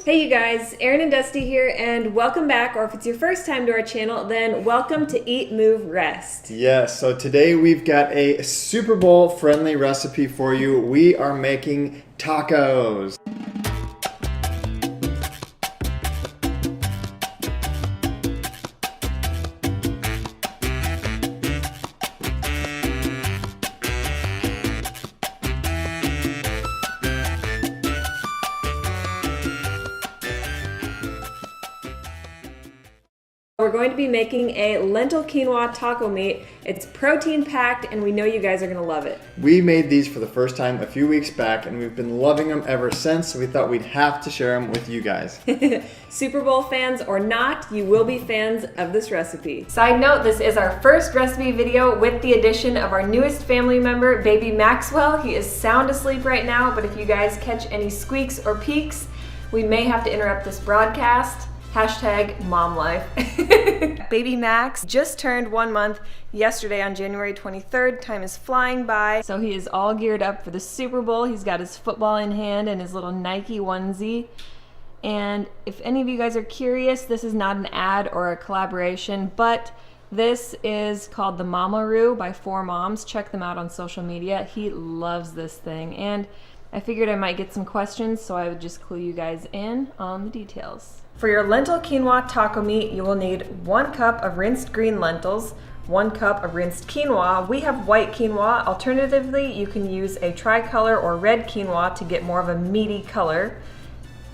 Hey you guys, Erin and Dusty here, and welcome back, or if it's your first time to our channel, then welcome to Eat, Move, Rest. Yes, so today we've got a Super Bowl friendly recipe for you. We are making tacos. We're going to be making a lentil quinoa taco meat. It's protein packed and we know you guys are going to love it. We made these for the first time a few weeks back and we've been loving them ever since, so we thought we'd have to share them with you guys. Super Bowl fans or not, you will be fans of this recipe. Side note, this is our first recipe video with the addition of our newest family member, baby Maxwell. He is sound asleep right now, but if you guys catch any squeaks or peaks, we may have to interrupt this broadcast. Hashtag mom life. Baby Max just turned 1 month yesterday on January 23rd. Time is flying by. So he is all geared up for the Super Bowl. He's got his football in hand and his little Nike onesie. And if any of you guys are curious, this is not an ad or a collaboration, but this is called the Mamaroo by 4 Moms. Check them out on social media. He loves this thing. And I figured I might get some questions, so I would just clue you guys in on the details. For your lentil quinoa taco meat, you will need 1 cup of rinsed green lentils, 1 cup of rinsed quinoa. We have white quinoa. Alternatively, you can use a tricolor or red quinoa to get more of a meaty color.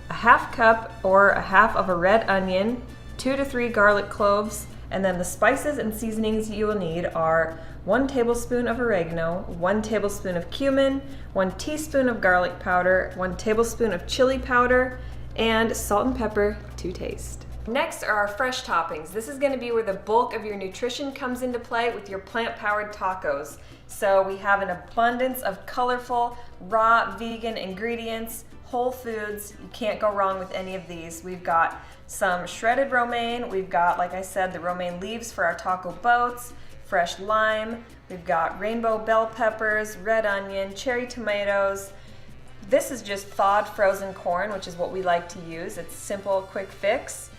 A half cup or a half of a red onion, 2 to 3 garlic cloves, and then the spices and seasonings you will need are 1 tablespoon of oregano, 1 tablespoon of cumin, 1 teaspoon of garlic powder, 1 tablespoon of chili powder, and salt and pepper to taste. Next are our fresh toppings. This is going to be where the bulk of your nutrition comes into play with your plant-powered tacos. So we have an abundance of colorful, raw, vegan ingredients, whole foods. You can't go wrong with any of these. We've got some shredded romaine. We've got, like I said, the romaine leaves for our taco boats, fresh lime. We've got rainbow bell peppers, red onion, cherry tomatoes. This is just thawed frozen corn, which is what we like to use. It's simple, quick fix.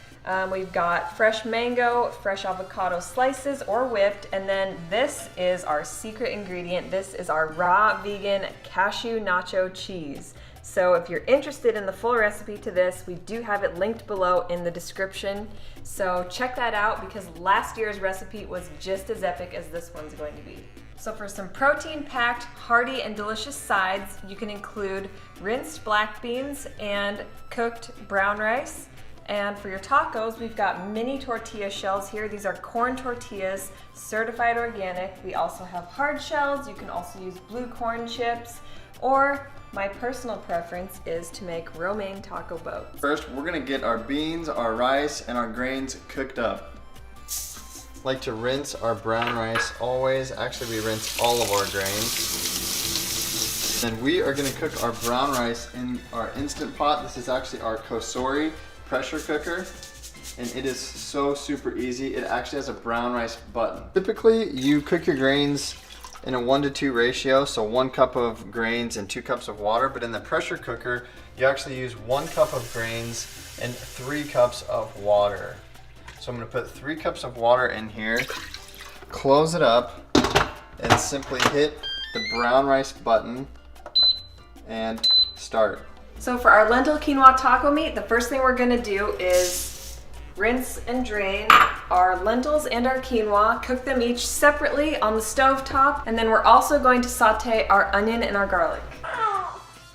We've got fresh mango, fresh avocado slices or whipped, and then this is our secret ingredient. This is our raw vegan cashew nacho cheese. So if you're interested in the full recipe to this, we do have it linked below in the description. So check that out because last year's recipe was just as epic as this one's going to be. So for some protein-packed, hearty, and delicious sides, you can include rinsed black beans and cooked brown rice. And for your tacos, we've got mini tortilla shells here. These are corn tortillas, certified organic. We also have hard shells. You can also use blue corn chips, or my personal preference is to make romaine taco boats. First, we're gonna get our beans, our rice, and our grains cooked up. Like to rinse our brown rice always. Actually, we rinse all of our grains. Then we are gonna cook our brown rice in our Instant Pot. This is actually our Kosori pressure cooker. And it is so super easy. It actually has a brown rice button. Typically, you cook your grains in a 1-to-2 ratio, so 1 cup of grains and 2 cups of water. But in the pressure cooker, you actually use 1 cup of grains and 3 cups of water. So I'm going to put 3 cups of water in here, close it up, and simply hit the brown rice button and start. So for our lentil quinoa taco meat, the first thing we're going to do is rinse and drain our lentils and our quinoa, cook them each separately on the stove top, and then we're also going to saute our onion and our garlic.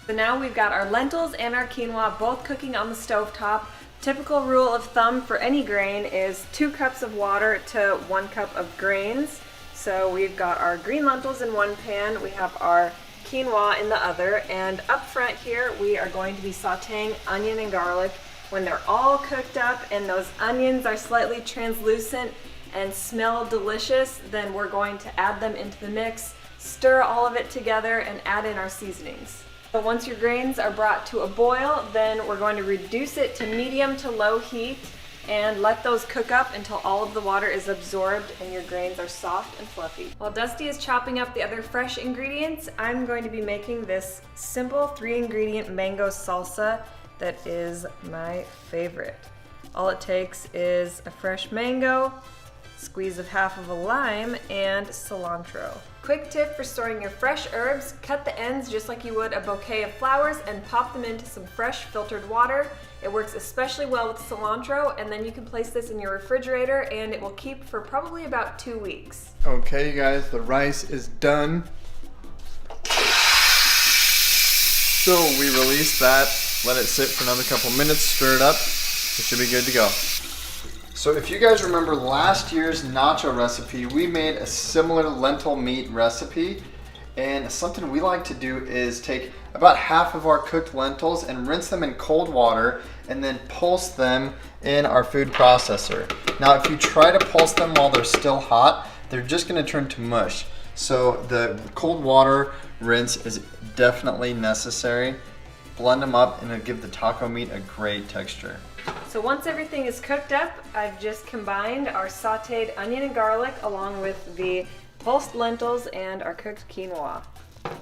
So now we've got our lentils and our quinoa both cooking on the stove top. Typical rule of thumb for any grain is 2 cups of water to 1 cup of grains. So we've got our green lentils in one pan, we have our quinoa in the other, and up front here we are going to be sauteing onion and garlic. When they're all cooked up and those onions are slightly translucent and smell delicious, then we're going to add them into the mix, stir all of it together, and add in our seasonings. So once your grains are brought to a boil, then we're going to reduce it to medium to low heat and let those cook up until all of the water is absorbed and your grains are soft and fluffy. While Dusty is chopping up the other fresh ingredients, I'm going to be making this simple 3-ingredient mango salsa. that is my favorite. All it takes is a fresh mango, squeeze of half of a lime, and cilantro. Quick tip for storing your fresh herbs: cut the ends just like you would a bouquet of flowers and pop them into some fresh filtered water. It works especially well with cilantro, and then you can place this in your refrigerator and it will keep for probably about 2 weeks. Okay, you guys, the rice is done. So we release that, let it sit for another couple minutes, stir it up. It should be good to go. So if you guys remember last year's nacho recipe, we made a similar lentil meat recipe. And something we like to do is take about half of our cooked lentils and rinse them in cold water and then pulse them in our food processor. Now, if you try to pulse them while they're still hot, they're just gonna turn to mush. So the cold water rinse is definitely necessary. Blend them up and it'll give the taco meat a great texture. So once everything is cooked up, I've just combined our sauteed onion and garlic along with the pulsed lentils and our cooked quinoa.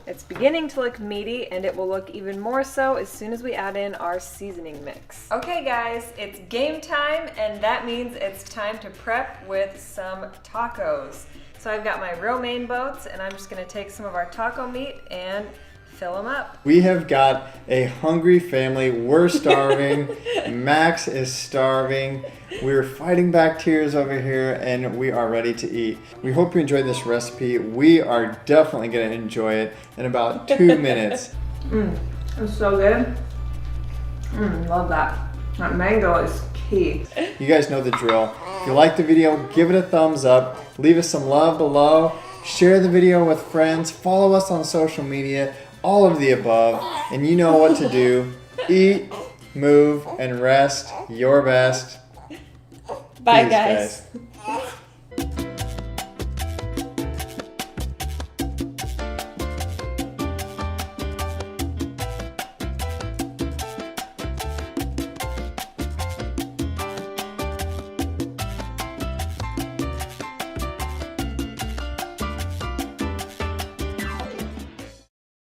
It's beginning to look meaty, and it will look even more so as soon as we add in our seasoning mix. Okay guys, it's game time, and that means it's time to prep with some tacos. So I've got my romaine boats, and I'm just gonna take some of our taco meat and fill them up. We have got a hungry family. We're starving. Max is starving. We're fighting back tears over here, and we are ready to eat. We hope you enjoyed this recipe. We are definitely going to enjoy it in about 2 minutes. It's so good. Love that. That mango is key. You guys know the drill. If you like the video, give it a thumbs up. Leave us some love below. Share the video with friends. Follow us on social media. All of the above, and you know what to do. Eat, move, and rest your best. Bye, Peace, guys.